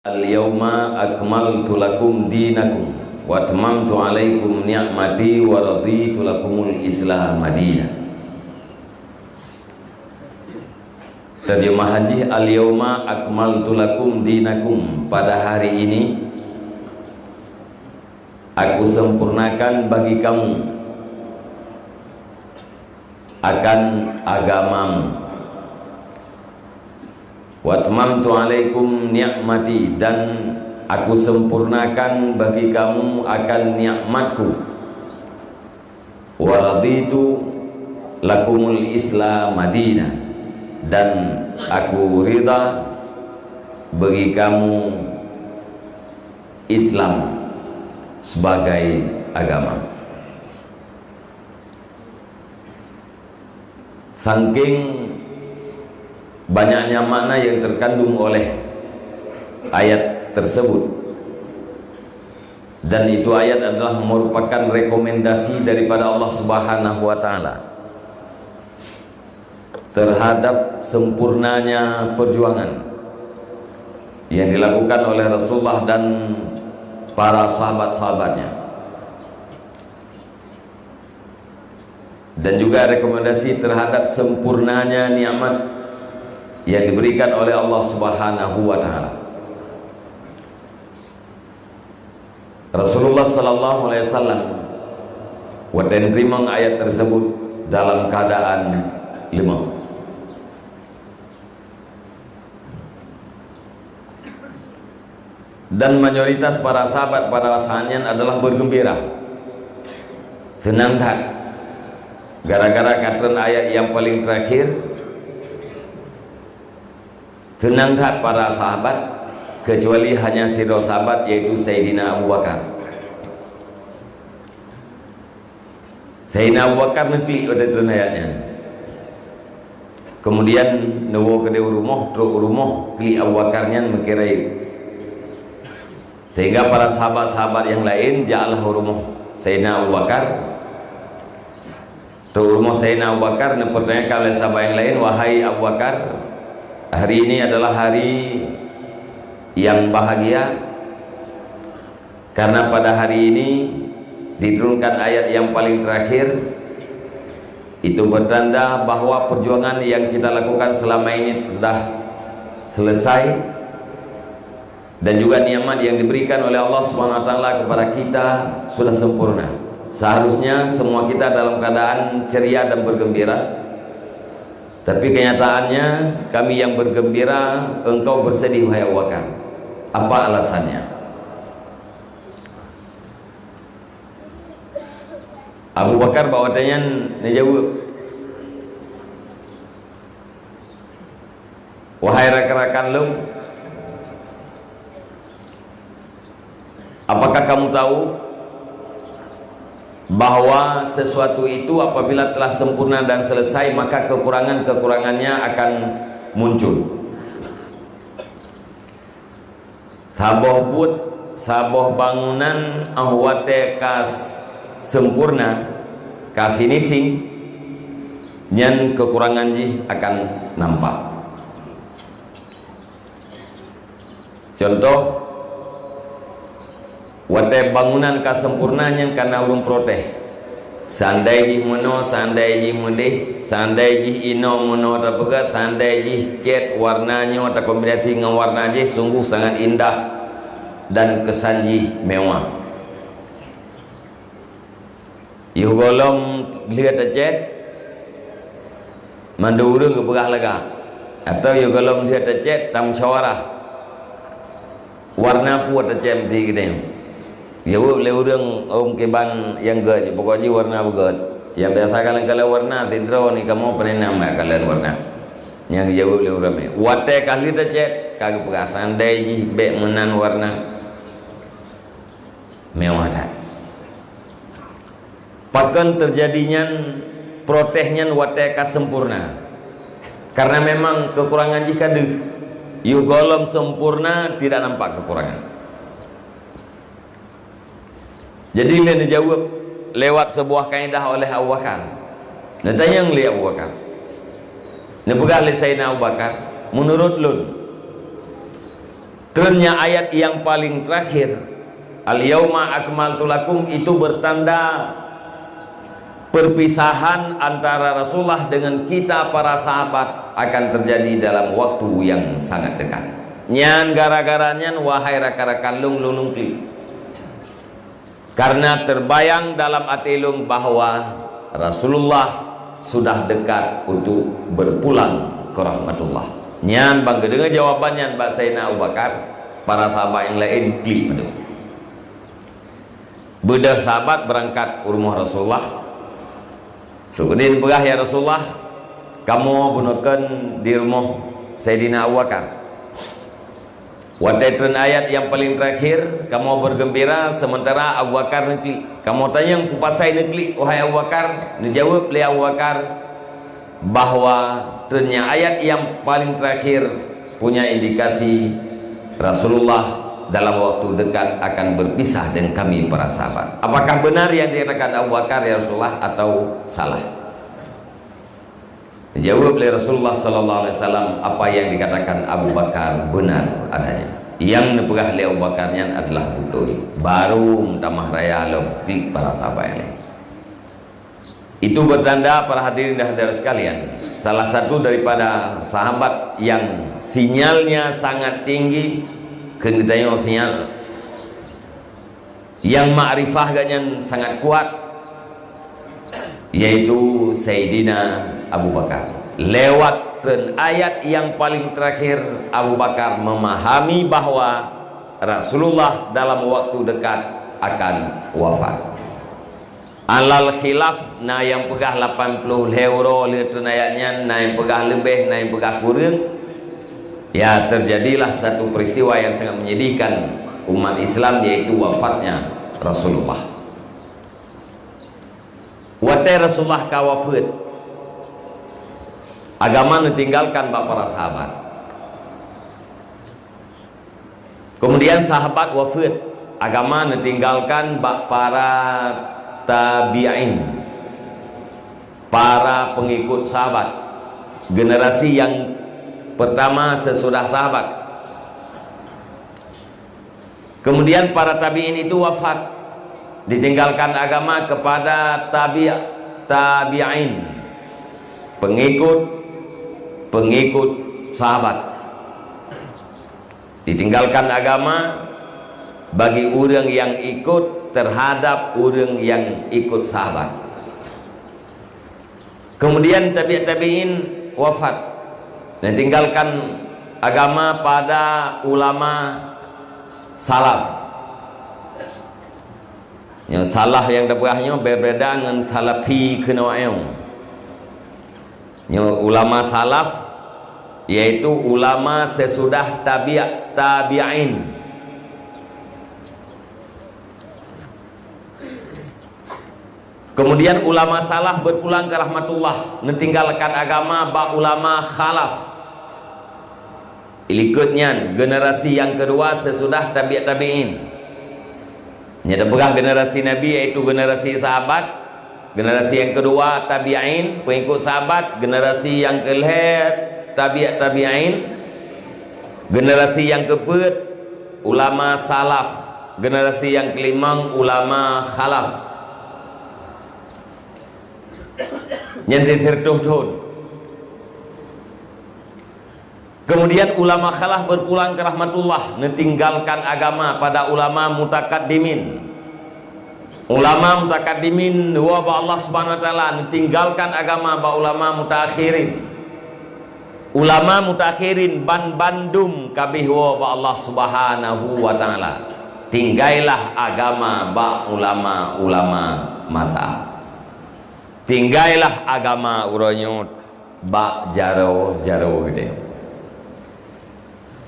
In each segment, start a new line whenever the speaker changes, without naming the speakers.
Al-yawma akmaltu lakum dinakum wa atmamtu alaikum ni'mati wa raditu lakumul Islam madinah. Terjemah hadis, al-yawma akmaltu lakum dinakum, pada hari ini aku sempurnakan bagi kamu akan agamamu. Wa atmamtu alaikum ni'mati, dan aku sempurnakan bagi kamu akan nikmatku. Wa raditu lakumul Islam madinah, dan aku ridha bagi kamu Islam sebagai agama. Saking banyaknya makna yang terkandung oleh ayat tersebut, dan itu ayat adalah merupakan rekomendasi daripada Allah Subhanahu wa Ta'ala terhadap sempurnanya perjuangan yang dilakukan oleh Rasulullah dan para sahabat-sahabatnya, dan juga rekomendasi terhadap sempurnanya nikmat yang diberikan oleh Allah Subhanahu wa Ta'ala. Rasulullah sallallahu alaihi wasallam menerima ayat tersebut dalam keadaan lemah. Dan mayoritas para sahabat pada masanya adalah bergembira, senang hati, gara-gara kataran ayat yang paling terakhir. Senang hati para sahabat, kecuali hanya siro sahabat, yaitu Sayyidina Abu Bakar. Sayyidina Abu Bakar nanti ada ayatnya. Kemudian nawo ke rumah, truk rumah kli Abu Bakarnya mengirai. Sehingga para sahabat-sahabat yang lain ja'alah rumah Sayyidina Abu Bakar. Truk rumah Sayyidina Abu Bakar, dan pertanyakan oleh sahabat yang lain, wahai Abu Bakar, hari ini adalah hari yang bahagia karena pada hari ini diturunkan ayat yang paling terakhir. Itu bertanda bahwa perjuangan yang kita lakukan selama ini sudah selesai, dan juga nikmat yang diberikan oleh Allah SWT kepada kita sudah sempurna. Seharusnya semua kita dalam keadaan ceria dan bergembira, tapi kenyataannya kami yang bergembira, engkau bersedih wahai Abu Bakar. Apa alasannya? Abu Bakar bawa tanya, dia jawab, wahai rakan-rakan lu, apakah kamu tahu bahwa sesuatu itu apabila telah sempurna dan selesai, maka kekurangan-kekurangannya akan muncul. Saboh bangunan ahwate kas sempurna, ka finishing, nyan kekurangan ji akan nampak. Contoh, wate bangunan kasempurnanya karena urung proteh. Sandai jih mono, sandai jih mudih, sandai jih ino mono tapegat, sandai jih cat warnanya atau kombinasi dengan warna jih sungguh sangat indah dan kesan jih mewah. Yu golong lihat cat mandu urung ke begah lega, atau yu golong lihat cat tam cawarah warna puat cat mesti gede. Ya bu, le urang om keban yang ged, pokoknya warna beget. Yang biasa kalau warna tidro ni kamu pernah nama kalian warna. Yang jauh le urang ni. Wate kali tercet, kagak perasan dai ji be menan warna mewah dah. Pakan terjadinya protehnya wate kasempurna. Karena memang kekurangan jika deh. Yu golom sempurna tidak nampak kekurangan. Jadi dia dijawab lewat sebuah kaidah oleh Abu Bakar. Dia tanya Abu Bakar. Dia pegang oleh Sayyidina Abu Bakar, menurut lu Trennya ayat yang paling terakhir, al-yauma akmaltu lakum, itu bertanda perpisahan antara Rasulullah dengan kita para sahabat akan terjadi dalam waktu yang sangat dekat. Nyan gara-garanya wahai rakan-rakan lung kli, karena terbayang dalam atilung bahwa Rasulullah sudah dekat untuk berpulang ke rahmatullah. Nyan bang dengar jawabannya Mbak Sayyidina Abu Bakar, para sahabat yang lain klik betul. Beda sahabat berangkat ke rumah Rasulullah. Kemudian berah ya Rasulullah, kamu bunuhkan di rumah Sayyidina Abu Bakar. Wadai ayat yang paling terakhir, kamu bergembira sementara Abu Bakar negli. Kamu tanya yang kupasai negli, wahai Abu Bakar. Dijawab oleh Abu Bakar bahwa ternyata ayat yang paling terakhir punya indikasi Rasulullah dalam waktu dekat akan berpisah dengan kami para sahabat. Apakah benar yang dikatakan Abu Bakar ya Rasulullah atau salah? Dijawab oleh Rasulullah sallallahu alaihi wasallam, apa yang dikatakan Abu Bakar benar adanya. Yang nepegah oleh Abu Bakarnya adalah betul. Baru tamah raya lebih para sahabat yang lain. Itu bertanda para hadirin dan hadirat sekalian, salah satu daripada sahabat yang sinyalnya sangat tinggi, kenitanya sinyal yang ma'rifah ganyan sangat kuat, yaitu Sayyidina Abu Bakar. Lewat ayat yang paling terakhir, Abu Bakar memahami bahwa Rasulullah dalam waktu dekat akan wafat. Alal khilaf, na yang pegah 80 euro lihat ayatnya, na yang pegah lebih, na yang pegah kurang. Ya, terjadilah satu peristiwa yang sangat menyedihkan umat Islam, yaitu wafatnya Rasulullah. Watai Rasulullah kawafat, agama ditinggalkan bak para sahabat. Kemudian sahabat wafat, agama ditinggalkan bak para tabi'in, para pengikut sahabat, generasi yang pertama sesudah sahabat. Kemudian para tabi'in itu wafat, ditinggalkan agama kepada tabi'in, pengikut sahabat. Ditinggalkan agama bagi orang yang ikut terhadap orang yang ikut sahabat. Kemudian tabi'in wafat, dan tinggalkan agama pada ulama salaf. Yang salah yang dapatnya berbeda dengan salafi kenawaian. Yang ulama salaf yaitu ulama sesudah tabi'in. Kemudian ulama salaf berpulang ke rahmatullah, meninggalkan agama bak ulama khalaf. Ikutnya generasi yang kedua sesudah tabi'in. Nyata begah generasi Nabi yaitu generasi sahabat. Generasi yang kedua tabi'in, pengikut sahabat. Generasi yang kelihatan tabi'in. Generasi yang keempat ulama salaf. Generasi yang kelima ulama khalaf. Yang tertuh-tuh. Kemudian ulama khalaf berpulang ke rahmatullah, meninggalkan agama pada ulama mutakaddimin. Ulama mutakaddimin wa Allah Subhanahu wa taala meninggalkan agama ba ulama mutakhirin. Ulama mutakhirin bandum kabeh wa Allah Subhanahu wa taala. Tinggailah agama ba ulama masa. Tinggailah agama uranyut bak jaro gitu.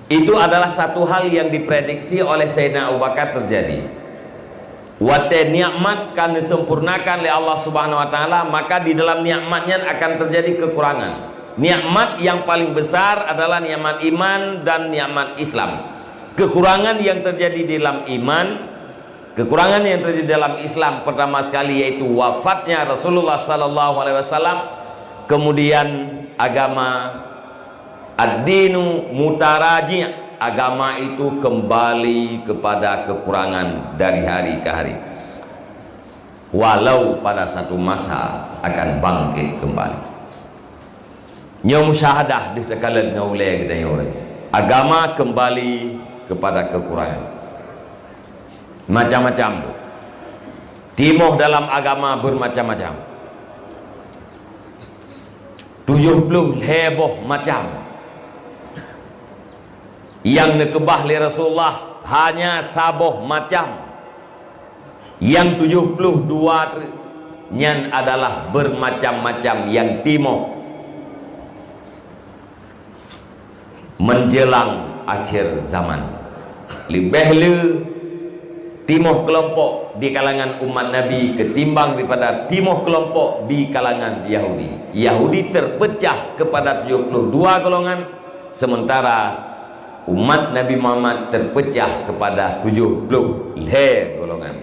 Itu adalah satu hal yang diprediksi oleh Sayyidina Abu Bakar terjadi. Wate nikmat kan disempurnakan oleh Allah Subhanahu wa taala, maka di dalam nikmatnya akan terjadi kekurangan. Nikmat yang paling besar adalah nikmat iman dan nikmat Islam. Kekurangan yang terjadi di dalam iman, kekurangan yang terjadi dalam Islam pertama sekali yaitu wafatnya Rasulullah sallallahu alaihi wasallam, kemudian agama ad-dinu mutaraji', agama itu kembali kepada kekurangan dari hari ke hari, walau pada satu masa akan bangkit kembali. Nyo musyahadah di tekalan ngaulai kita orang. Agama kembali kepada kekurangan. Macam-macam. Timoh dalam agama bermacam-macam. 70 heboh macam. Yang nekebah li Rasulullah hanya saboh macam. Yang 72 nyan adalah bermacam-macam yang timoh. Menjelang akhir zaman, lebih le timoh kelompok di kalangan umat Nabi ketimbang daripada timoh kelompok di kalangan Yahudi. Yahudi terpecah kepada 72 golongan, sementara umat Nabi Muhammad terpecah kepada 70 golongan.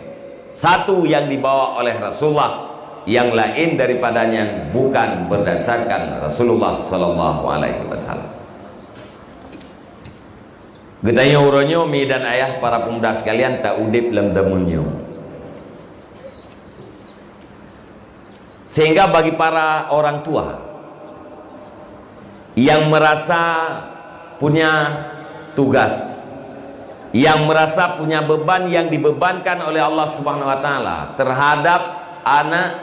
Satu yang dibawa oleh Rasulullah, yang lain daripadanya bukan berdasarkan Rasulullah sallallahu alaihi wasallam. Getanya uronyo mi dan ayah para pemuda sekalian tak udip dalam damunyo. Sehingga bagi para orang tua yang merasa punya tugas, yang merasa punya beban yang dibebankan oleh Allah Subhanahu wa taala terhadap anak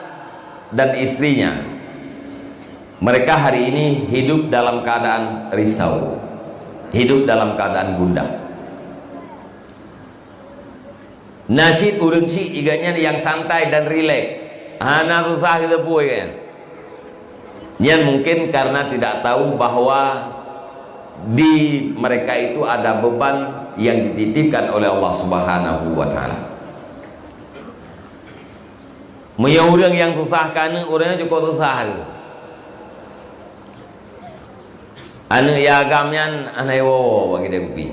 dan istrinya, mereka hari ini hidup dalam keadaan risau, hidup dalam keadaan gundah. Nasyid urang si iganya yang santai dan rileks. Hana susah kita puai kan. Yang mungkin karena tidak tahu bahwa di mereka itu ada beban yang dititipkan oleh Allah Subhanahu wa taala. Punya orang yang susah kan, orangnya cukup susah. Anu ya agamnya anai wowo bagi dia kopi.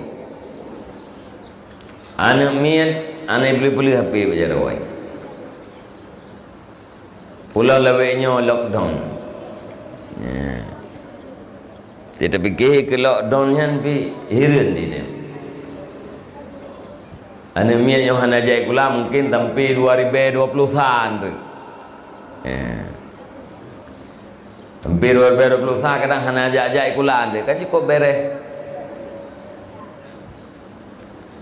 Anu mian anai beli HP baca rawai. Pulau leweknya lockdown. Ya. Tidak fikir ke lockdownnya tapi hirin dia. Anu mian yang hana jai kula mungkin sampai 2020-an tu. Ya. Hampir 2020 kadang hana ajak-ajak ikulan dia kan cukup beres.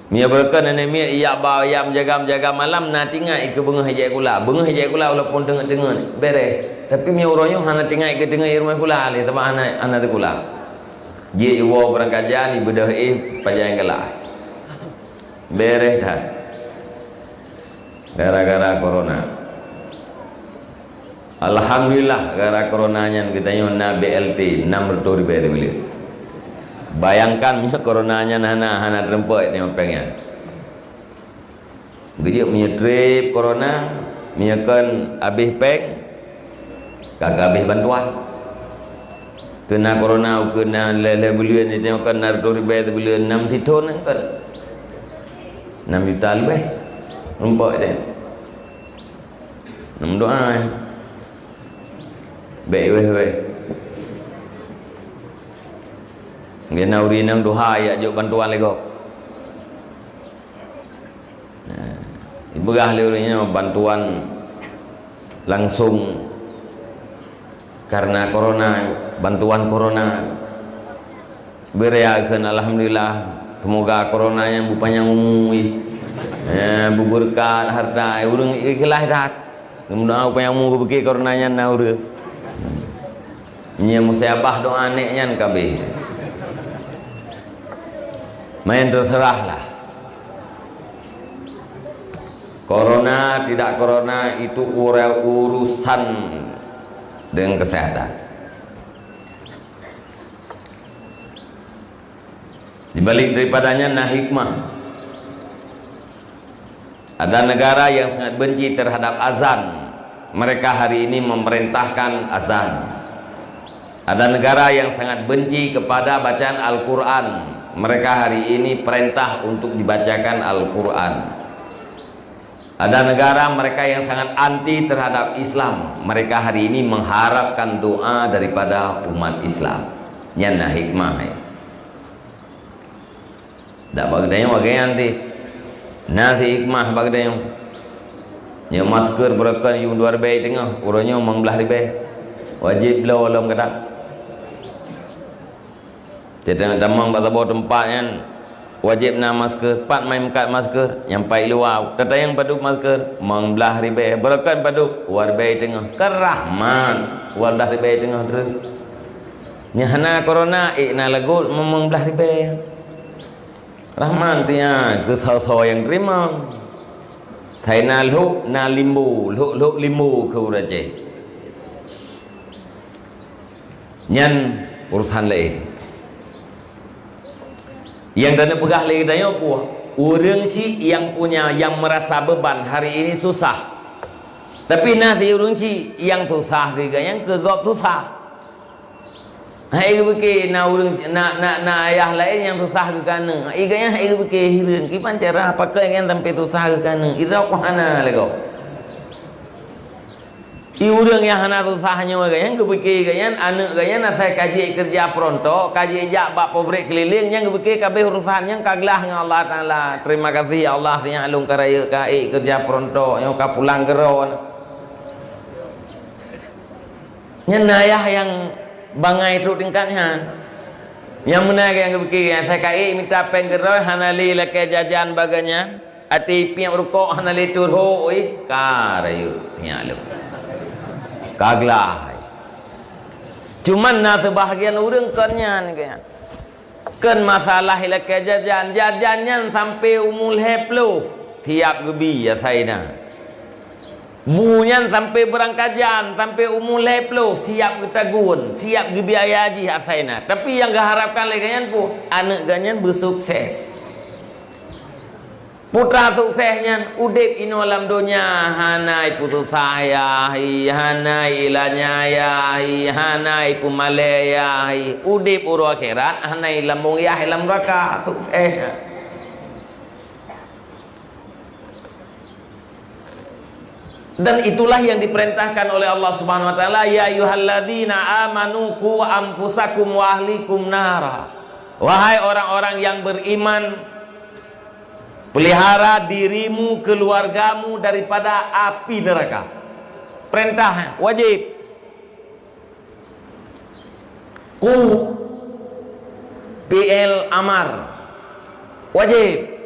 Mia berkan nenek mia iya ba iya menjaga malam na tinggal ke bunga hijai kula. Bunga hijai kula walaupun dengar-dengar beres. Tapi mia uronyo hana tinggal ke dengar rumah kula le tempat anak tu kula. Ji iwo berangkajan ibu dah pajang gelah. Beres dah. Gara-gara corona. Alhamdulillah gara coronanya kita nyona BLT 600 ribu beli. Bayangkan punya coronanya hana terempet ni pengen. Gede punya trip corona, punya kan habis pek, kagak habis bantuan. Kena corona kena le bulan ni tengok kan 600 ribu bulan 6 tahun kan. 6 juta lebih. Rempet dia. 6 doa. Baik weh. Ngena uri nang doha ya jok bantuan lego. Nah, ibegah leurinya bantuan langsung karena corona, bantuan corona. Bereakeun alhamdulillah, semoga coronanya bupanya umui. Buburkat harta urang ikhlas dah. Mudah-mudahan upaya umum beki coronanya naure. Nya musabah doa neknya kabeh. Main terserahlah. Corona tidak corona itu urusan dengan kesehatan. Di balik daripadanya nah hikmah. Ada negara yang sangat benci terhadap azan. Mereka hari ini memerintahkan azan. Ada negara yang sangat benci kepada bacaan Al-Quran. Mereka hari ini perintah untuk dibacakan Al-Quran. Ada negara mereka yang sangat anti terhadap Islam. Mereka hari ini mengharapkan doa daripada umat Islam. Nyana hikmah. dak bagdayong wagayan ti nanti ikmah bagdayong nya masker berakan yung 2 ribai tengah urangnya 15 ribai wajib belau alam kata tidak damang bata-bata tempat kan wajib na masker pat main kat masker nyampai luar tatayang paduk masker 15 ribai berakan paduk 2 ribai tengah kerahman 12 ribai tengah terus nya hana corona na lagu 15 ribai rahman tia ke thau yang terima thai na lu na limbu lu limbu ke uraje nyan urusan lain yang dana pegah lagi daya apa orang si yang punya yang merasa beban hari ini susah tapi nanti orang si yang susah ke yang kegop susah hai ke na urang na ayah lain yang susah ke kana iganya hai ke hireun ki pancara pakai ngan sampai susah ke kana irau hana lego i urang yang hana susahnya gaya ke gaya anak gaya na saya kaji kerja pronto kaji jak bak pabrik keliling yang ke kabeh urusannya kaglah dengan Allah taala terima kasih ya Allah yang alung karaya kai kerja pronto yang ka pulang geron nyen ayah yang bangai tu tingkatnya yang mana yang berfikir saya kai minta penggeroi hanali leke jajan baganya ati piang rukuk hanali turho oi karayu nyalu kaglah cuman na sebahagian urang kenyan kaya ken masalah leke jajan jajannya sampai umul heplo tiap gebi ya saina bunyan sampai berangkajan sampai umur leplo siap kita gun siap ke biaya haji asaina tapi yang harapkan lagi ganyan pu anak ganyan bersukses putra suksesnya udip ino alam dunia hanai putus saya hanai ilanya ya hanai pumalaya udip uru akhirat hanai lamung ya lam raka sukses dan itulah yang diperintahkan oleh Allah Subhanahu wa taala ya ayyuhalladzina amanu qu anfusakum wa ahlikum nara wahai orang-orang yang beriman pelihara dirimu keluargamu daripada api neraka perintah wajib qu PL amar wajib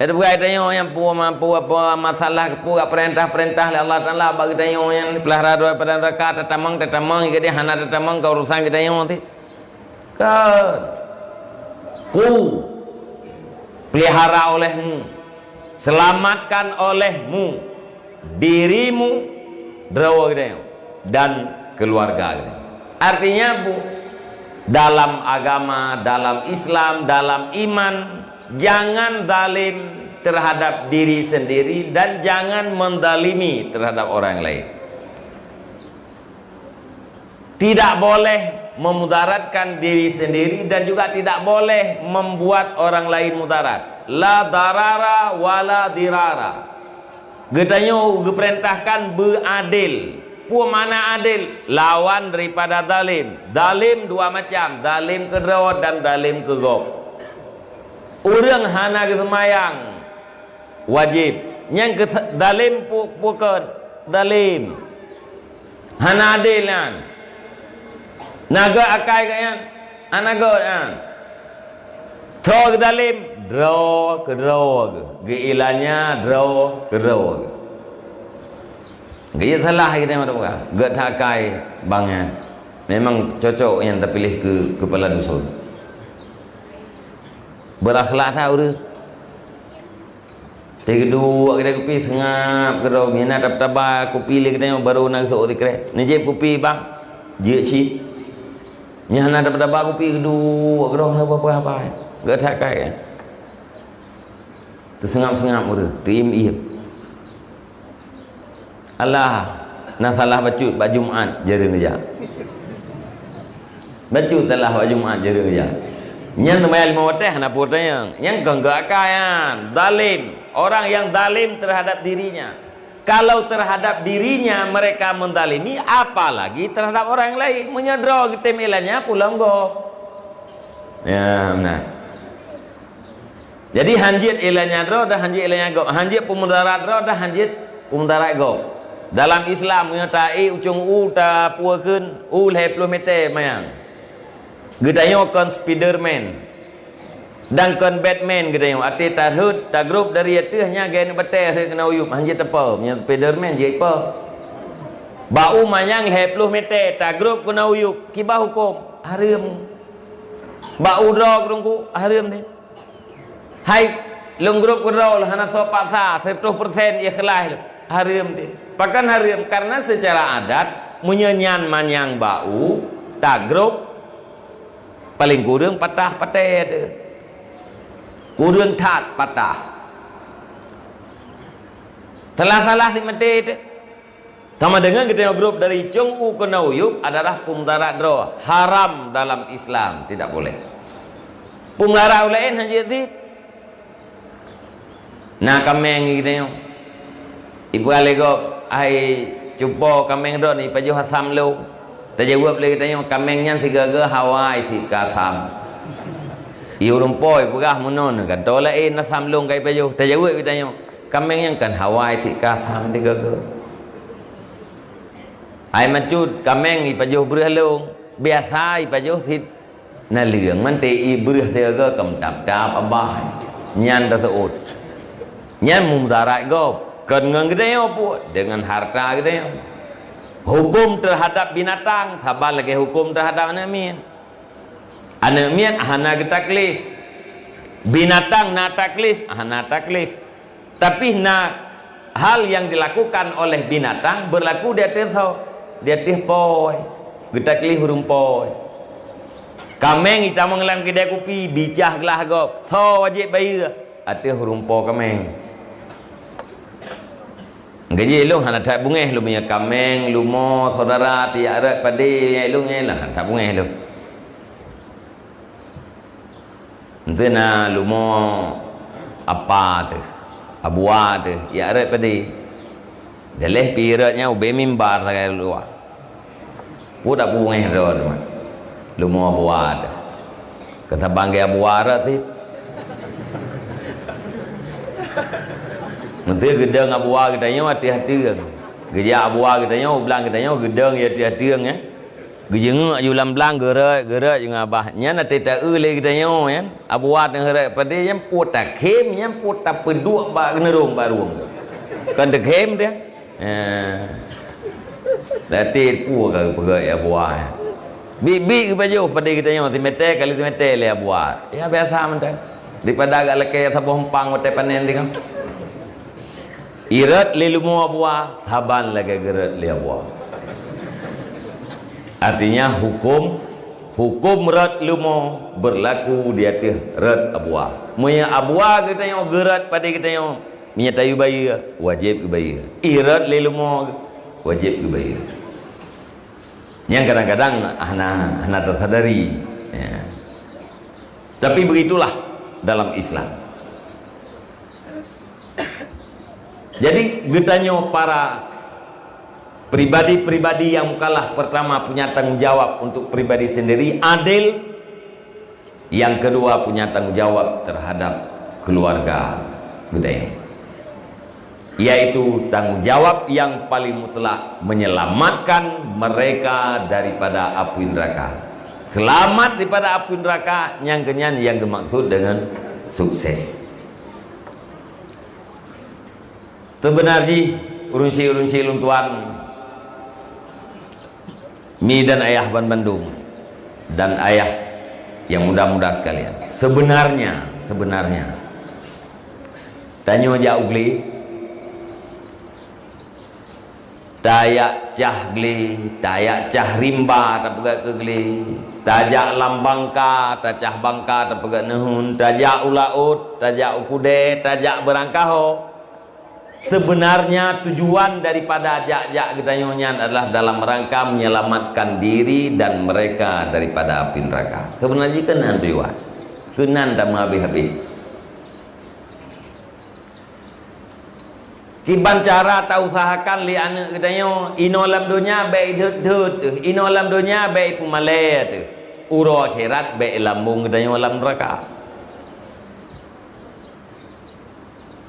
ada bukan tanya yang mampu apa masalah puak perintah Allah Taala bagi tanya yang pelihara daripada neraka tetamang ke dia hana tetamang ke urusan kita yang nanti kan ku pelihara olehmu selamatkan olehmu dirimu drawa kita dan keluarga kita artinya bu dalam agama dalam Islam dalam iman jangan zalim terhadap diri sendiri dan jangan mendalimi terhadap orang lain. Tidak boleh memudaratkan diri sendiri dan juga tidak boleh membuat orang lain mudarat. La darara wala dirara. Getanyo diperintahkan beradil. Pu mana adil? Lawan daripada zalim. Zalim dua macam, zalim kedrawat dan zalim kegop. Orang hana kesemayang wajib yang ke dalim bukan dalim hana adilan naga akai kayan anaga an thog dalim draw ke ilanya draw ke gaya salah kita macam gak takai bangnya memang cocok yang terpilih ke kepala dusun berakhlak tahu tu tiga dua kita kopi sengap kerau mina dapat tabak kopi lagi kita baru nak sok dikre ni je kopi bang je si ni hana dapat tabak kopi kedua kerau nak apa gak tak kai tersengap-sengap tu im Allah nak salah bacut bak Jumaat jera meja bacut telah bak Jumaat jera meja yang namanya lima wateh nak putanya yang gak kayan dalim orang yang dalim terhadap dirinya kalau terhadap dirinya mereka mendalimi apalagi terhadap orang lain menyedro temelannya pulang go ya benar Jadi hanjit ilanya dro dah hanjit ilanya gop. Hanjit pemudarat dro dah hanjit pemudarat gop. Dalam Islam menyertai ujung ta puakeun 20 meter mayang. Gedayo kon Spiderman. Dan kon Batman gedayo ati tarhut ta grup dari teuh nya gen beter kena uyup hanjit tepa nya Spiderman je apa. Bau mayang 20 meter ta grup kena uyup kibah hukum haram. Bau dro krungku haram ni. Hai lung grup kedol hana so paksa 100% ikhlas haram dia. Bahkan haram karena secara adat menyenyan manyang bau tak grup paling kurang patah tu. Kurang tat patah. Salah-salah si mati tu. Sama dengan kita grup dari Chung U ke Nauyub adalah pemudara draw haram dalam Islam, tidak boleh. Pemudara lain hanya itu. Nah kameng gitu ibu alego ai cupo kameng do ni paju hasam lo tajawab lagi tanya kamengnya tiga Hawaii tiga sam iu rumpoi pegah munon kan tolain nasam long kai paju tajawab kita tanya kamengnya kan Hawaii tiga sam tiga ai macut kameng i paju berhalong biasa i paju sit na liang man te i berhalong kam tap tap abah nyan da seut nyan mudarat gop dengan gedeo pu dengan harta gedeo hukum terhadap binatang sabar lagi hukum terhadap anamian hana taklif binatang na taklif hana taklif tapi hal yang dilakukan oleh binatang berlaku di atas poi getaklif hurung poi kameng kita mengelam kedai kopi bicah gelah gop so wajib bayar atas hurung poi kameng gaji lu hana tak bungeh lu punya kameng lumo saudara tiak rat padi lu nya lah tak bungeh lu entena lumo apa tu abua tu ya rat padi daleh piratnya ube mimbar sagai lu pu tak bungeh ro lumo abua tu kata banggai abua rat ti menteri gedang abua katanya hati-hati geja abua katanya ulang katanya gedang ya hati-hati ya gejeng aju lam-lam gerak jeung abah nya na teta eule katanya ya abua teng heret pade yang put tak kem yang put tak peduk ba nerung barung kan dek kem dia lati pu ka pegai abua bibi ke baju pade katanya timete kali timete le abua ya biasa mentang daripada agak leke sabuh hempang ote panen di kan irat lilumu abua saban lagi gerat li abua artinya hukum rat lumo berlaku di atas rat abua munya abua kita yang gerat pada kita yang menyatayu bayi wajib ke bayi irat lilumu wajib ke bayi yang kadang-kadang hana tersadari ya. Tapi begitulah dalam Islam. Jadi getanya para pribadi-pribadi yang kalah pertama punya tanggung jawab untuk pribadi sendiri adil, yang kedua punya tanggung jawab terhadap keluarga budaya, yaitu tanggung jawab yang paling mutlak menyelamatkan mereka daripada api neraka. Selamat daripada api neraka yang dimaksud dengan sukses. Sebenarnya urunsi luntuan mi dan ayah Ban Bandung dan ayah yang muda-muda sekalian, sebenarnya tanya aja ugli tayak cah gli tayak cah rimba tak pegak ke gli tajak lambangka tajak bangka tak pegak nehun tajak ulaut tajak ukude tajak berangkaho. Sebenarnya tujuan daripada ajak-ajak gedayonyan adalah dalam rangka menyelamatkan diri dan mereka daripada api neraka. Sebenarnya kenan tujuan, kenan tak habis-habis. Kiban cara tak usahakan li anak gedayo ino alam dunia baik dut, ino alam dunia baik pumalet, uro akhirat baik lambung gedayo alam neraka.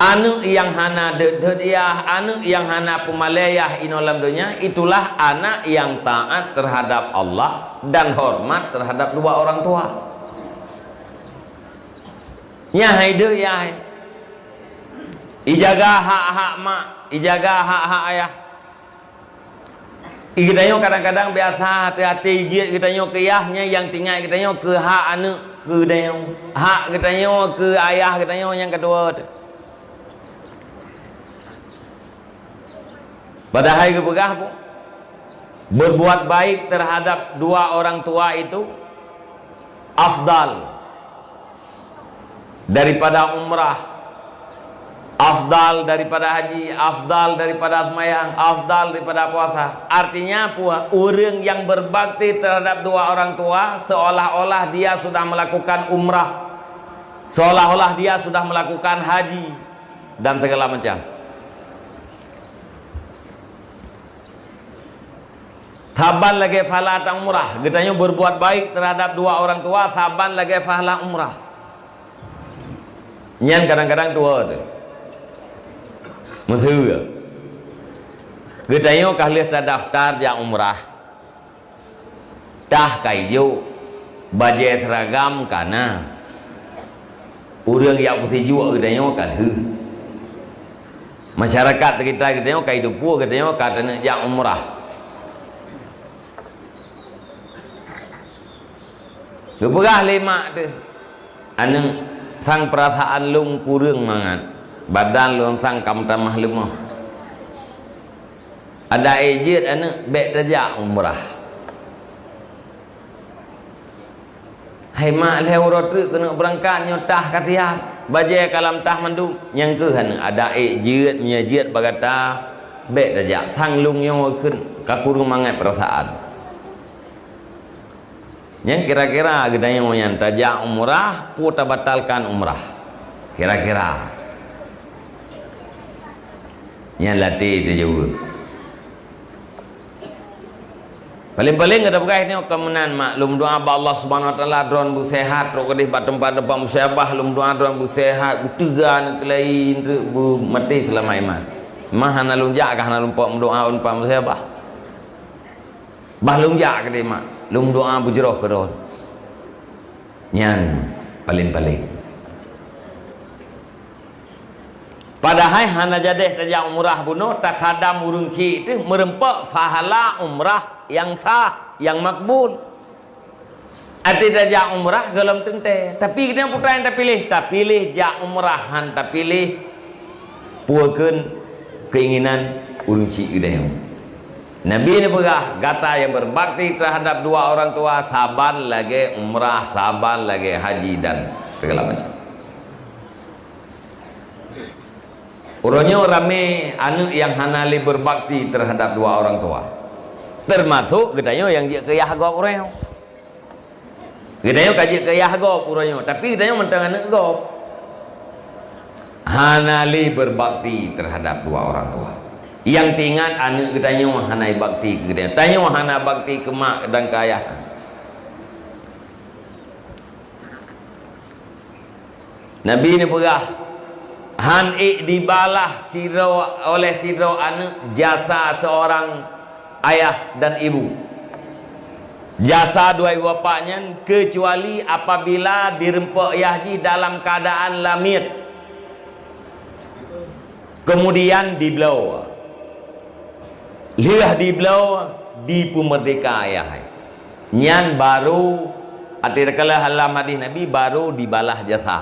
anu yang hana dediyah, anu yang hana pumalayah inolam dunia, itulah anak yang taat terhadap Allah dan hormat terhadap dua orang tua. Nyahai de ya, ijaga hak-hak mak, ijaga hak-hak ayah. Kita nyo kadang-kadang biasa hati-hati jit kita nyo ke ayahnya yang tinggal kita nyo ke hak anu ke dayong, hak kita nyo ke ayah kita nyo yang kedua. Padahal kepegah pun berbuat baik terhadap dua orang tua itu afdal daripada umrah, afdal daripada haji, afdal daripada sembahyang, afdal daripada puasa. Artinya apa? Orang yang berbakti terhadap dua orang tua seolah-olah dia sudah melakukan umrah, seolah-olah dia sudah melakukan haji dan segala macam. Saban lagi pahala umrah. Katanya berbuat baik terhadap dua orang tua, saban lagi pahala umrah. Nyan kadang-kadang tua tu. Mentera. Katanya kalau terdaftar yang umrah, dah kayu baju seragam kana. Orang yang putih juga katanya kan masyarakat kita katanya kayu dupu katanya katanya yang umrah. Keperah lemak tu anu sang perasaan lung kurang mangat badan lung sang kam tamah lemah ada ejit anu bek rejak umrah hai mak lew rotru kena berangkat nyotah kasihan baje kalam tah mandu yang ke anu ada ejit nyejit bagata bek rejak sang lung yang keun kakurung mangat perasaan. Yang kira-kira gedanya mau yang tajak umrah putar batalkan umrah kira-kira yang latih itu juga paling-paling ada berkait ni kemenan maklum doa Allah Subhanahu Wa Taala drone bu sehat rok di tempat depan musabah lum doa drone bu sehat butegan kelain bu mati selama iman mah hana lum jak kah hana lum pok doa on pa musabah bah lum jak ke dia mak lum doa bujroh keron nyan paling-paling padahal hana jadeh tajak umrah bunuh tak hadam urung ci itu merempak pahala umrah yang sah yang makbul arti tajak umrah galam tente tapi kita putra yang tak pilih jak umrahan tak pilih puakeun keinginan urung ci idayang Nabi ini pegah kata yang berbakti terhadap dua orang tua saban lagi umrah, saban lagi haji dan segala macam. Urangnya rame anu yang hanali berbakti terhadap dua orang tua. Termasuk gedanya yang dia ke Yahgop urang. Gedanya kaji ke Yahgop urangnya, tapi gedanya mentang anak gop. Hanali berbakti terhadap dua orang tua. Yang tinggal anak katanya hanai bakti ke dia tanya hana bakti ke mak dan ke ayah Nabi ni berah han dibalah siro oleh siro anak jasa seorang ayah dan ibu jasa dua ibu bapaknya kecuali apabila dirempak yahji dalam keadaan lamit kemudian dibelau lihat dibelau di pemerdeka ayah nyan baru arti kala halam hadis Nabi baru dibalah jasa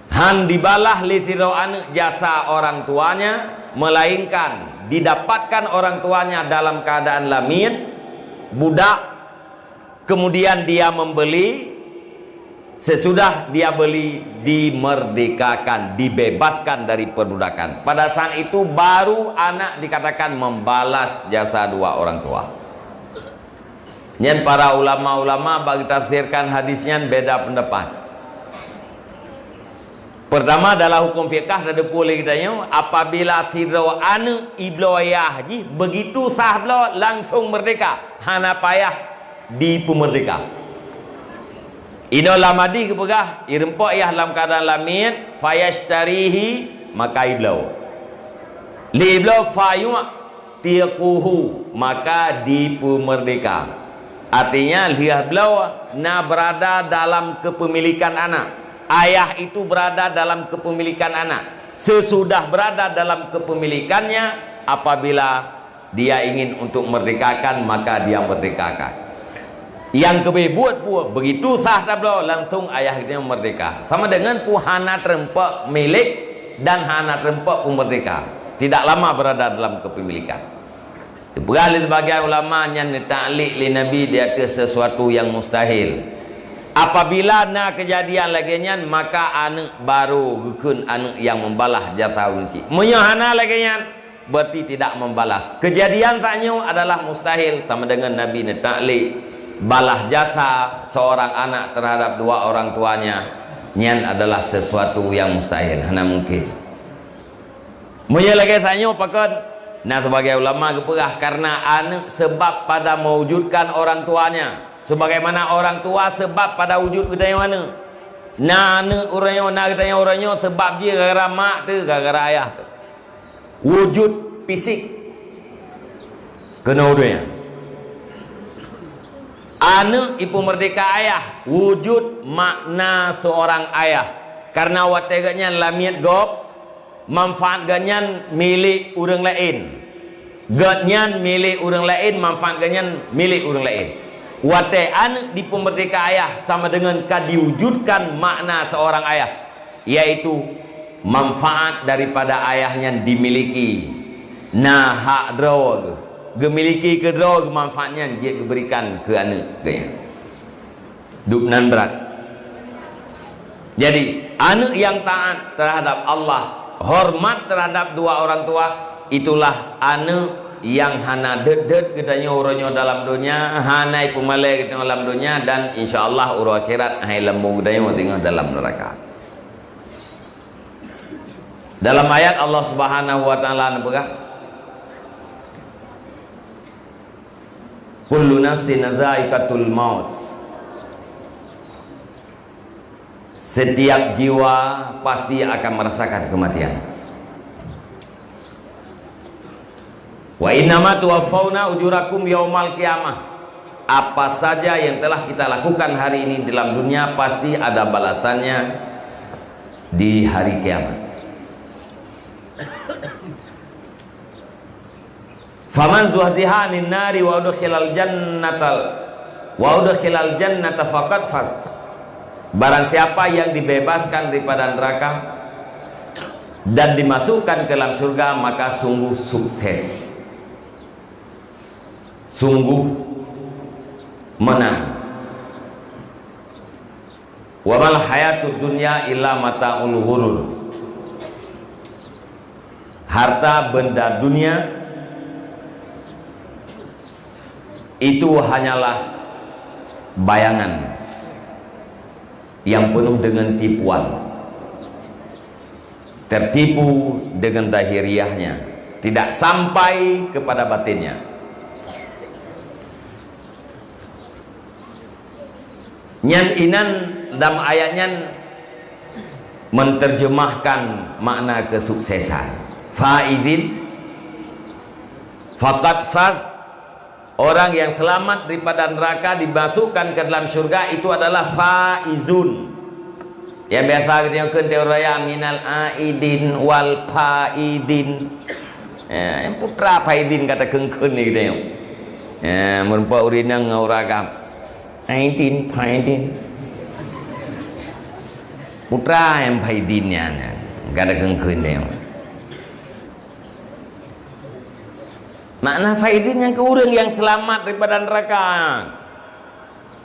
han dibalah li siraan jasa orang tuanya melainkan didapatkan orang tuanya dalam keadaan lamit budak kemudian dia membeli sesudah dia beli dimerdekakan, dibebaskan dari perbudakan. Pada saat itu baru anak dikatakan membalas jasa dua orang tua. Nyen para ulama-ulama bagi tafsirkan hadisnya beda pendapat. Pertama adalah hukum fiqh ada boleh katanya apabila siro anu iblo ayah ji begitu sah blo langsung merdeka, hana payah di pemerdeka. ino lamadi ke pegah irempak yah dalam keadaan lamit fayashtarihi maka iblau li iblau fayu tiquhu maka dipemerdeka. Artinya lihat beliau na berada dalam kepemilikan anak. Ayah itu berada dalam kepemilikan anak. Sesudah berada dalam kepemilikannya, apabila dia ingin untuk merdekakan, maka dia merdekakan. Yang kebebuat pun begitu sah dah beliau, langsung ayah dia merdeka. Sama dengan pu hana terempak milik dan hana terempak pun merdeka. Tidak lama berada dalam kepemilikan. Beralih sebagai ulama yang ta'liq li Nabi di atas sesuatu yang mustahil. Apabila na kejadian lagi nyan, maka anak baru gukun anak yang membalas jasa unci. Menyahana lagi nyan berarti tidak membalas. Kejadian taknya adalah mustahil, sama dengan Nabi ta'liq balas jasa seorang anak terhadap dua orang tuanya. Nyan adalah sesuatu yang mustahil, hana mungkin. Menyah lagi taknya pakai. Nah, sebagai ulama keperah karena anak sebab pada mewujudkan orang tuanya, sebagaimana orang tua sebab pada wujud kita yang mana. Nah, anak orangnya, nak kita yang orangnya sebab dia gara-gara mak tu, gara-gara ayah tu. Wujud fisik kena udahnya. Anak ibu merdeka ayah, wujud makna seorang ayah. Karena wateganya lamiat gop manfaat ganyan milik orang lain, ganyan milik orang lain, manfaat ganyan milik orang lain. Watean di pemerdeka ayah sama dengan diwujudkan makna seorang ayah, yaitu manfaat daripada ayahnya dimiliki. Nah hak draw gemiliki ke draw manfaatnya dia diberikan ke anak gaya. Dupnan berat. Jadi anak yang taat terhadap Allah, hormat terhadap dua orang tua, itulah anak yang hana det-det katanya urangnya dalam dunia, hanai pemalai katanya dalam dunia, dan insyaallah uru akhirat hai lembung katanya tinggal dalam neraka. Dalam ayat Allah Subhanahu wa taala nabagah kullu nafsin za'iqatul maut, setiap jiwa pasti akan merasakan kematian. Wa innama tuwaffawna ujurakum yaumal qiyamah. Apa saja yang telah kita lakukan hari ini dalam dunia pasti ada balasannya di hari kiamat. Faman zuhziha 'anil nari wa udkhilal jannata faqad faz. Barang siapa yang dibebaskan daripada neraka dan dimasukkan ke dalam surga, maka sungguh sukses, sungguh menang. Wa mal hayatud dunya illa mata'ul ghurur. Harta benda dunia itu hanyalah bayangan yang penuh dengan tipuan, tertipu dengan zahiriahnya, tidak sampai kepada batinnya. Nyan inan dalam ayatnya menerjemahkan makna kesuksesan. Faizin faqad faz, orang yang selamat daripada neraka dimasukkan ke dalam syurga itu adalah faizun. Yang biasa kita kenal raya minal aidin wal faidin. Yang putra faidin kata kengken ni kita. Merempak urinang ngauragam. Aidin faidin. Putra yang faidinnya kata kengken dia. Makna faidin yang ke orang yang selamat daripada neraka.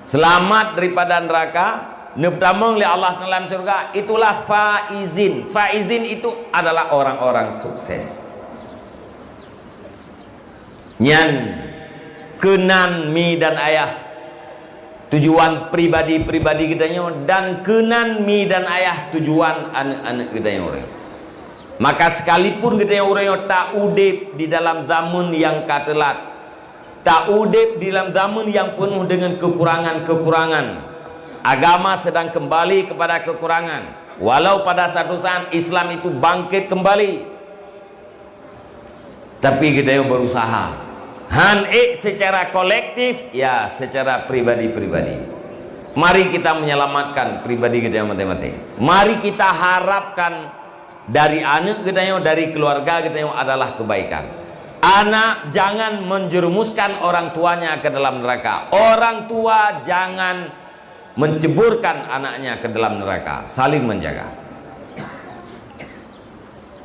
Selamat daripada neraka, neptamong oleh Allah dalam surga, itulah faizin. Faizin itu adalah orang-orang sukses. Nyan kenan mi dan ayah, tujuan pribadi-pribadi kitanya, dan kenan mi dan ayah tujuan anak-anak kitanya orang. Maka sekalipun kita orang yang tak udip di dalam zaman yang katelat, tak udip di dalam zaman yang penuh dengan kekurangan-kekurangan, agama sedang kembali kepada kekurangan, walau pada satu saat Islam itu bangkit kembali, tapi kita berusaha secara kolektif, ya secara pribadi-pribadi. Mari kita menyelamatkan pribadi kita yang mati-mati. Mari kita harapkan dari anak kita yang, dari keluarga kita yang adalah kebaikan. Anak jangan menjerumuskan orang tuanya ke dalam neraka. Orang tua jangan menceburkan anaknya ke dalam neraka. Saling menjaga.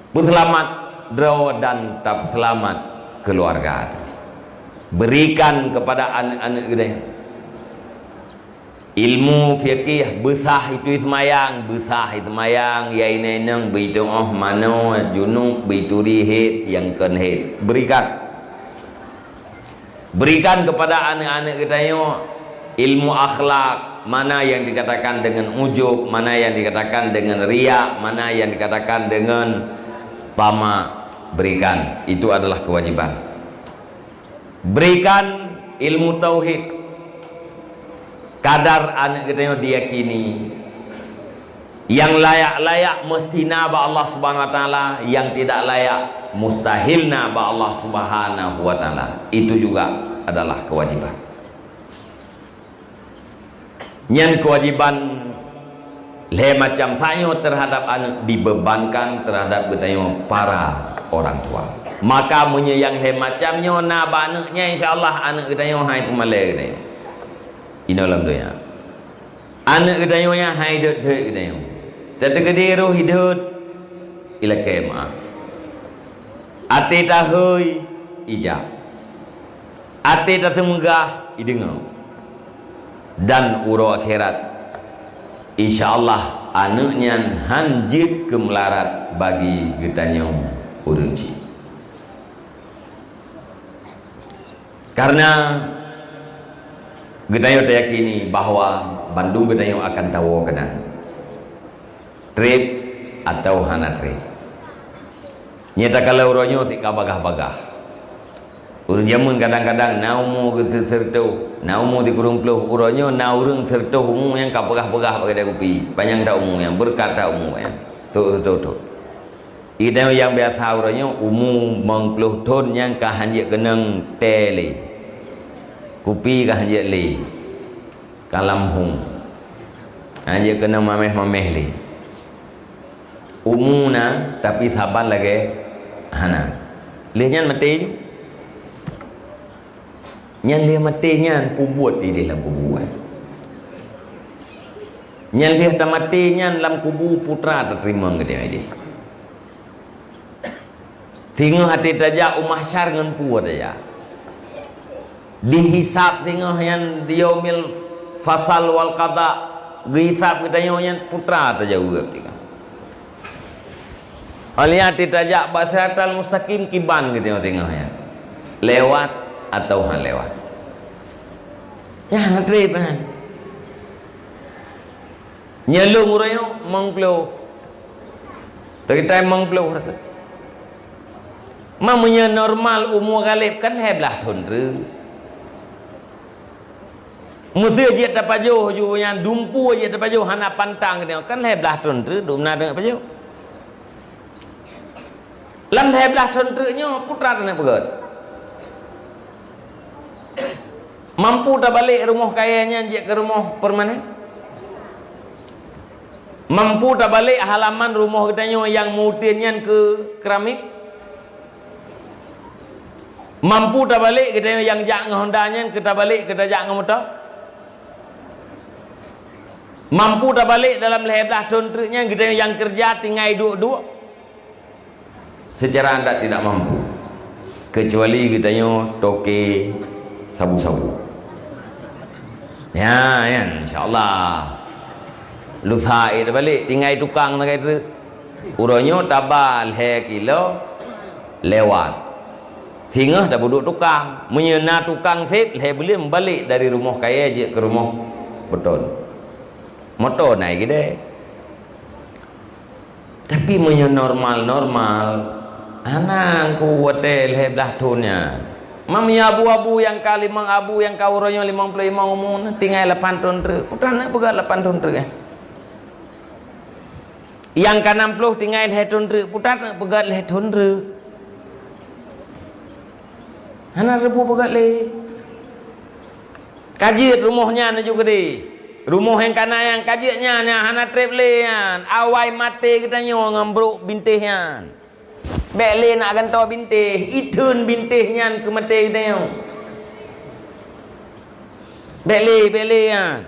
Selamat draw dan tak selamat keluarga. Berikan kepada anak-anak kita ilmu fikih, besah itu semayang, ya ini nang begitu mano junub bituri hit yang ken hit. Berikan kepada anak-anak kita ilmu akhlak, mana yang dikatakan dengan ujub, mana yang dikatakan dengan riya, mana yang dikatakan dengan tamak. Berikan, itu adalah kewajiban. Berikan ilmu tauhid. Kadar anak kita yang diyakini, yang layak-layak mesti naba Allah subhanahu wa ta'ala, yang tidak layak mustahil naba Allah subhanahu wa ta'ala. Itu juga adalah kewajiban. Yang kewajiban macam saya terhadap anak dibebankan terhadap kita para orang tua. Maka menyayang macamnya naba anaknya, insyaAllah anak kita yang hai pemalai kita inolam doya anak kita yang hai dot kita yang tergede roh hidup ila kema ate tahui ijab ate tasemunggah idengau dan uro akhirat insyaallah anaknya hanjit kemelarat bagi kita yang urunci. Karena kita yang yakini bahwa Bandung kita yang akan tahu kena trip atau hana trip. Nyata kalau uronyo tika bagah-bagah. Urun jamun kadang-kadang naumu gitu serto, naumu di kurung peluh uronyo naurung serto umum yang kapagah-bagah pakai kupi, panjang dah umum yang berkata umum yang tu. Ida yang biasa uronyo umum mengpeluh ton yang kahanjek kenang tele. Kupi kah hanjek li kalam hung hanjek kena mameh li umuna tapi saban lagi hana lihat mati nyan lihat mati nyan pubuat di dalam kubuan nyan lihat mati nyan dalam kubu putra terima ngedeng ini tinggal hati tajak umah syar ngan puat aja dihisap tengah yang diomil fasal wal qada dihisap kita yang putra tajau juga aliat ditajak basiratal mustaqim kiban kita tengah ya lewat atau han lewat ya natri kan nyelung urayo mengplo kita mengplo mamanya normal umur galib kan heblah thon musuh je tapajuh ju yang dumpu je tapajuh hana pantang dia kan heblah tontre dumna dengan pajuh lam heblah tontrenya putra nak pegot mampu tak balik rumah kayanya je ke rumah permanen mampu tak balik halaman rumah katanya yang mutinnya ke keramik mampu tak balik katanya yang jak ngehondanya kita balik kita jak ngemotor mampu dah balik dalam leblah tontriknya kita yang kerja tinggal duduk secara anda tidak mampu kecuali kita toke sabu-sabu ya insyaallah luthai dah balik tinggal tukang nak itu uronyo tabal kilo lewat singa dah duduk tukang menyena tukang sip beli balik dari rumah kaya je ke rumah beton motor naik gede tapi menyo normal anak ku hotel heblah tunnya Mami abu-abu yang kali mang abu yang kau ronyo 55 umur tinggal 8 tahun ter. Putana pegat 8 tahun ter kan. Yang ke 60 tinggal 2 tahun ter. Putana pegat 2 tahun ter. Hana rebu pegat le. Kajit rumahnya na juga deh. Rumah yang kana yang kajitnya nya hana trip le yan. Awai mate kita nyo ngambruk bintihnya. Bele nak akan tahu bintih, itun bintihnya ke mate kita nyo. Bele yan.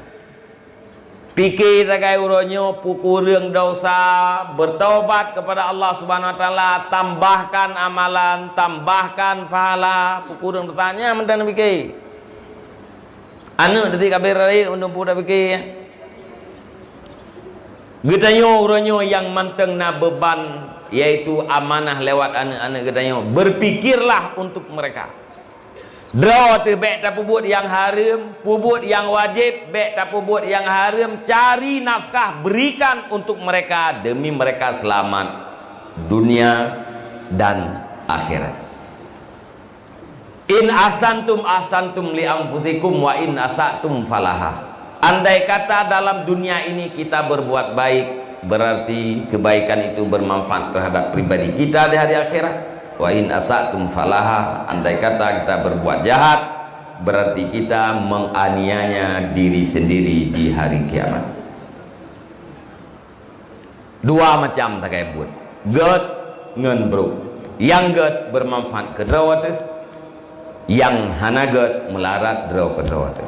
Fikir sakai uronyo pukul reung dosa, bertaubat kepada Allah Subhanahu wa taala, tambahkan amalan, tambahkan pahala. Pukul reung bertanya mendan fikir. Anu detik kabeh raya undung dak fikir. Getanyo uronyo yang manteng na beban yaitu amanah lewat anak-anak getanyo. Berpikirlah untuk mereka. Draw tu bek tak pubut yang haram, pubut yang wajib, bek tak pubut yang haram, cari nafkah, berikan untuk mereka demi mereka selamat dunia dan akhirat. In ahsantum li anfusikum wa in asatum falaha. Andai kata dalam dunia ini kita berbuat baik, berarti kebaikan itu bermanfaat terhadap pribadi kita di hari akhirat. Wa in asatum falaha. Andai kata kita berbuat jahat, berarti kita menganiaya diri sendiri di hari kiamat. Dua macam tak kaya buat. Ged ngen bro. Yang ged bermanfaat ke drawat, yang hanaget melarat draw kedrawat.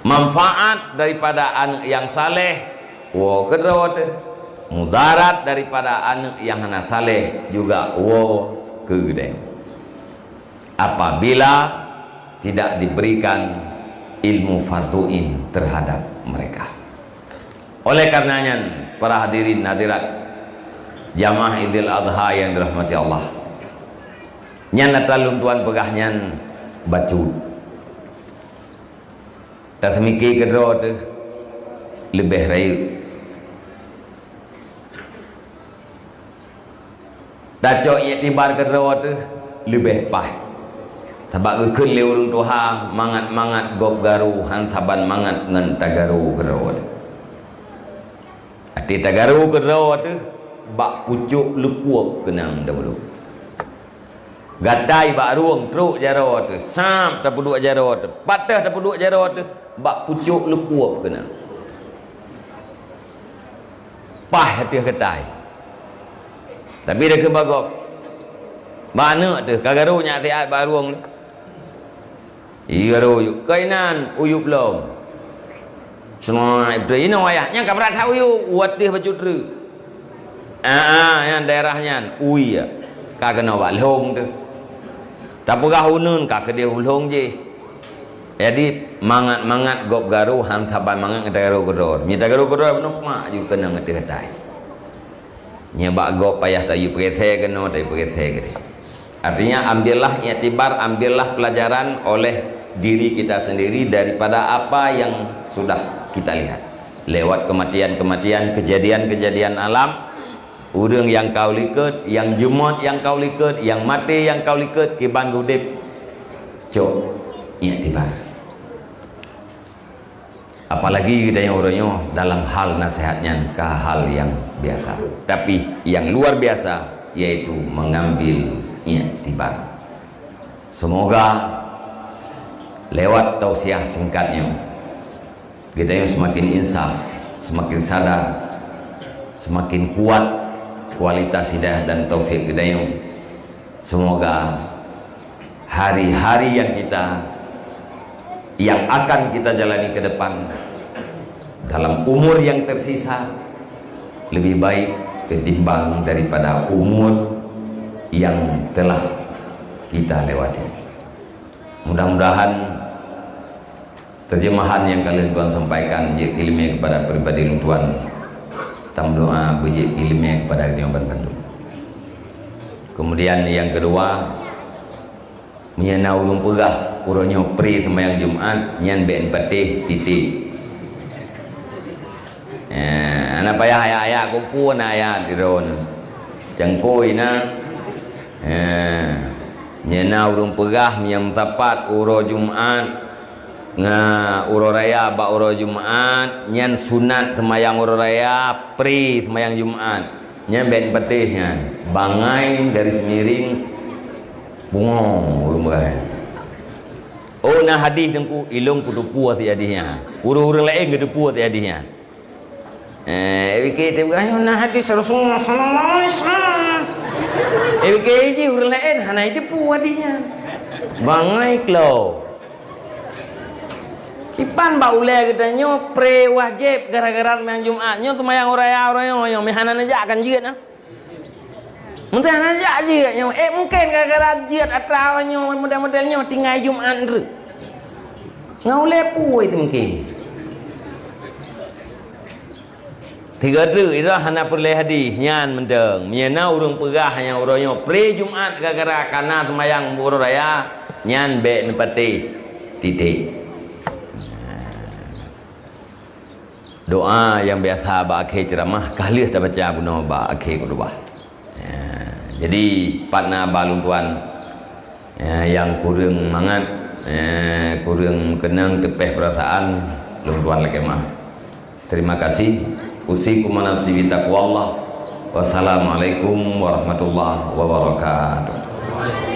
Manfaat daripada anak yang saleh wo kedrawat. Mudarat daripada anak yang hana saleh juga wo kegede. Apabila tidak diberikan ilmu farduin terhadap mereka. Oleh karenanya para hadirin hadirat jamaah Idul Adha yang dirahmati Allah, nyan talun tuan pegahnya bacut tak mikir kedua tu lebih rayu dacok iktibar kedua tu lebih pah sebab keun le urang tuha mangat gop garu han saban mangat ngan tagaru kedua tu ati tagaru kedua tu bak pucuk lekuap kenang dahulu. Gadai bak ruang teruk jarot tu, sam tak puduk jarot tu, patah tak puduk jarot tu, bak pucuk lekuap kena. Pah hati ketai. Tapi dia kebagok. Mana tu kagarunya tiat bak ruang tu. Igaru yuk kainan uyup lom. Semua itu ini wayahnya kabrat uyup, watih bacutru. Yang daerahnya uy ya. Kagak nak lom tu. Tak pegah hunun kak dia ulung je. Jadi mangat gop garu ham saban mangat garu gedor. Mi garu gedor benar mak ju kena ngeti hatai. Nya bak gop payah tak yu perese kena tak perese gede. Artinya ambillah i'tibar, ambillah pelajaran oleh diri kita sendiri daripada apa yang sudah kita lihat. Lewat kematian-kematian, kejadian-kejadian alam. Urang yang kau liket, yang jumot yang kau liket, yang mati yang kau liket, kiban gudip. Cok, i'tibar. Apalagi kita yang orangnya dalam hal nasihatnya ke hal yang biasa. Tapi yang luar biasa yaitu mengambil i'tibar. Semoga lewat tausiah singkatnya kita yang semakin insaf, semakin sadar, semakin kuat kualitas hidayah dan taufik hidayah. Semoga hari-hari yang akan kita jalani ke depan dalam umur yang tersisa lebih baik ketimbang daripada umur yang telah kita lewati. Mudah-mudahan terjemahan yang kalian tuan sampaikan menjadi ilmiah kepada pribadi tuan. Tam doa bejik ilmiah kepada Jawaban Bandung. Kemudian yang kedua, menyana ulung pegah uronyo pri sembahyang Jumat nyan ben patih titik. Anak payah ayah kumpul ayah di ron cengkoi na nyena urung pegah miam tapat uro Jumat nga uro raya ba uro Jumat nyen sunat semayang uro raya pri semayang Jumat nyen ben petihnya bangai dari semiring bungong urung pegah oh nah hadis dengku ilung kudu puas ti hadisnya uro-uro lain kudu puas ti hadisnya kita bukan nah hadis Rasulullah sallallahu alaihi wasallam ji uro lain hana itu puas hadisnya bangai klo kipan ba ule katanya pre wajib gara-gara main Jumat nyo tumayang raya yo mehana aja akan jiat nah mungkin aja jiat nyo mungkin gara-gara jiat atrawanya model-modelnya tinggal Jumat tu ngaule puai itu mungkin tiga tu itu hana perle hadis nyan mendeng miana urung pegah yang uronyo pre Jumat gara-gara kana tumayang uro raya nyan be nepati titik doa yang biasa ba akhir ceramah kahlih tak baca guna ba akhir kedua jadi partner balung tuan yang kurang mangat kurang kenang tepeh perasaan lung tuan lagi mah terima kasih usikum nafsi bi taqwallah wassalamualaikum warahmatullahi wabarakatuh.